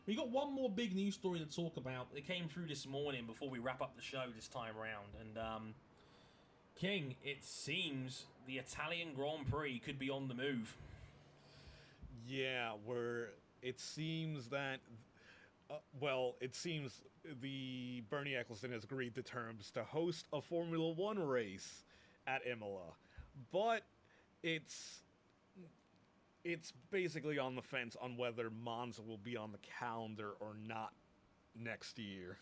We got one more big news story to talk about. It came through this morning before we wrap up the show this time around, and King, it seems the Italian Grand Prix could be on the move. Yeah, where it seems that, it seems the Bernie Eccleston has agreed to terms to host a Formula One race at Imola, but it's it's basically on the fence on whether Monza will be on the calendar or not next year.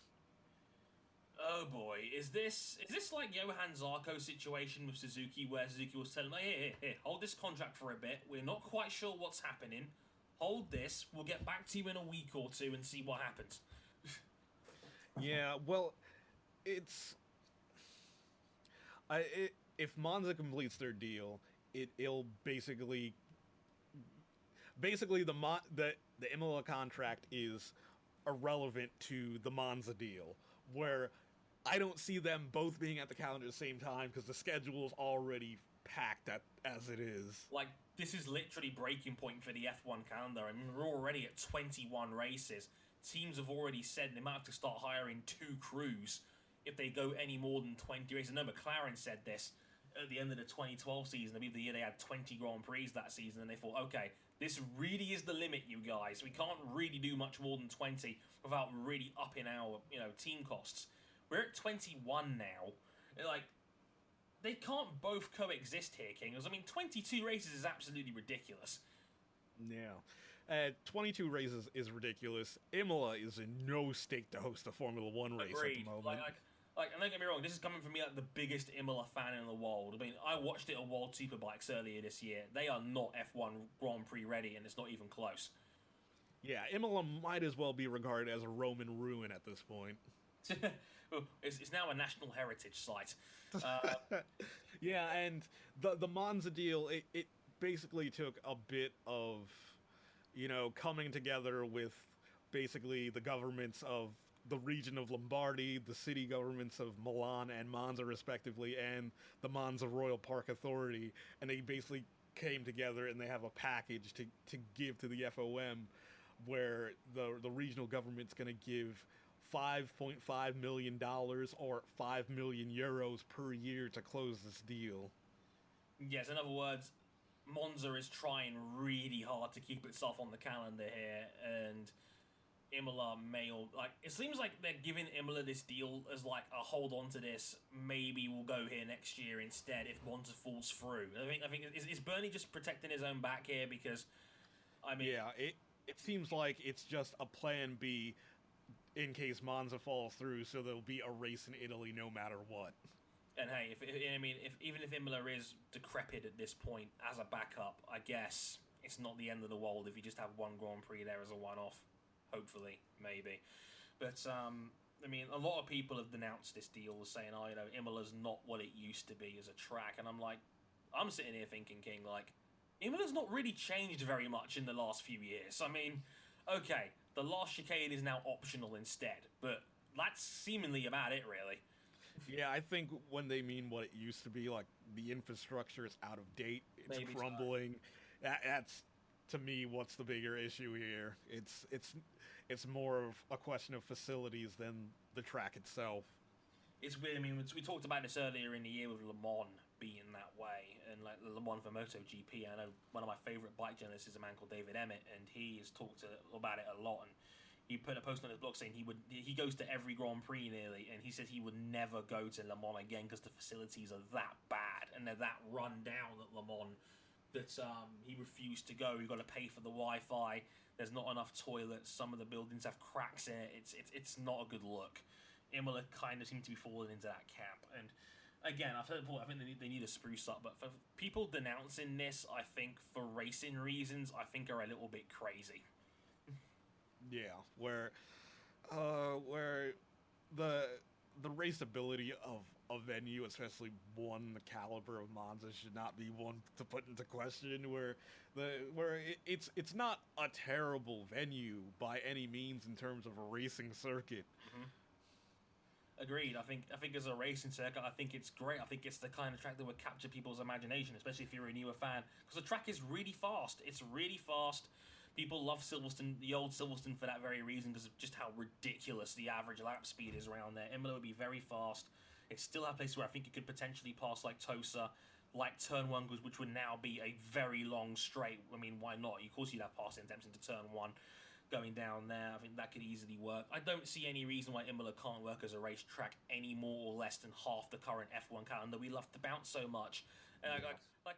Oh boy, is this like Johan Zarco situation with Suzuki, where Suzuki was telling him, here, hold this contract for a bit. We're not quite sure what's happening. Hold this. We'll get back to you in a week or two and see what happens. Yeah, well, it's if Monza completes their deal, it'll basically the Imola contract is irrelevant to the Monza deal, where I don't see them both being at the calendar at the same time because the schedule is already packed as it is. Like, this is literally breaking point for the F1 calendar. I mean, we're already at 21 races. Teams have already said they might have to start hiring 2 crews if they go any more than 20 races. No, McLaren said this at the end of the 2012 season. I believe the year they had 20 Grand Prix that season, and they thought, okay, this really is the limit, you guys. We can't really do much more than 20 without really upping our, team costs. We're at 21 now. Like, they can't both coexist here, King. I mean, 22 races is absolutely ridiculous. Yeah. 22 races is ridiculous. Imola is in no state to host a Formula One race at the Agreed. moment. And don't get me wrong, this is coming from me like the biggest Imola fan in the world. I mean, I watched it at World Superbikes earlier this year. They are not F1 Grand Prix ready, and it's not even close. Yeah, Imola might as well be regarded as a Roman ruin at this point. Well, it's now a national heritage site. Yeah, and the Monza deal, it basically took a bit of, coming together with basically the governments of the region of Lombardy, the city governments of Milan and Monza respectively, and the Monza Royal Park Authority, and they basically came together and they have a package to give to the FOM where the regional government's going to give $5.5 million or 5 million euros per year to close this deal. Yes, in other words, Monza is trying really hard to keep itself on the calendar here, and Imola it seems like they're giving Imola this deal as like a hold on to this. Maybe we'll go here next year instead if Monza falls through. I think is Bernie just protecting his own back here because, I mean, Yeah, it seems like it's just a plan B in case Monza falls through, so there'll be a race in Italy no matter what. and hey, if even if Imola is decrepit at this point as a backup, I guess it's not the end of the world if you just have one Grand Prix there as a one-off. Hopefully, maybe. But, I mean, a lot of people have denounced this deal saying, Imola's not what it used to be as a track. And I'm sitting here thinking, King, like, Imola's not really changed very much in the last few years. I mean, okay, the last chicane is now optional instead, but that's seemingly about it, really. Yeah, I think when they mean what it used to be, like, the infrastructure is out of date, it's Maybe so. crumbling. That's, to me, what's the bigger issue here. It's more of a question of facilities than the track itself. It's weird. I mean, we talked about this earlier in the year with Le Mans being that way, and like Le Mans for MotoGP. I know one of my favourite bike journalists is a man called David Emmett, and he has talked about it a lot. And he put a post on his blog saying he goes to every Grand Prix nearly, and he said he would never go to Le Mans again because the facilities are that bad and they're that run down at Le Mans that he refused to go. You've got to pay for the Wi-Fi. There's not enough toilets. Some of the buildings have cracks in it. It's not a good look. Imola kind of seem to be falling into that camp. And again, I've said before, I think they need to spruce up. But for people denouncing this, I think for racing reasons, I think are a little bit crazy. Yeah, where the raceability of a venue, especially one the caliber of Monza, should not be one to put into question. It's not a terrible venue by any means in terms of a racing circuit. Mm-hmm. Agreed. I think as a racing circuit, I think it's great. I think it's the kind of track that would capture people's imagination, especially if you're a newer fan, because the track is really fast. It's really fast. People love Silverstone, the old Silverstone, for that very reason, because of just how ridiculous the average lap speed is around there. Imola would be very fast. It's still a place where I think it could potentially pass like Tosa, like Turn 1, which would now be a very long straight. I mean, why not? Of course, you'd have passing attempts into Turn 1 going down there. I think that could easily work. I don't see any reason why Imola can't work as a racetrack any more or less than half the current F1 calendar we love to bounce so much. And Yes. like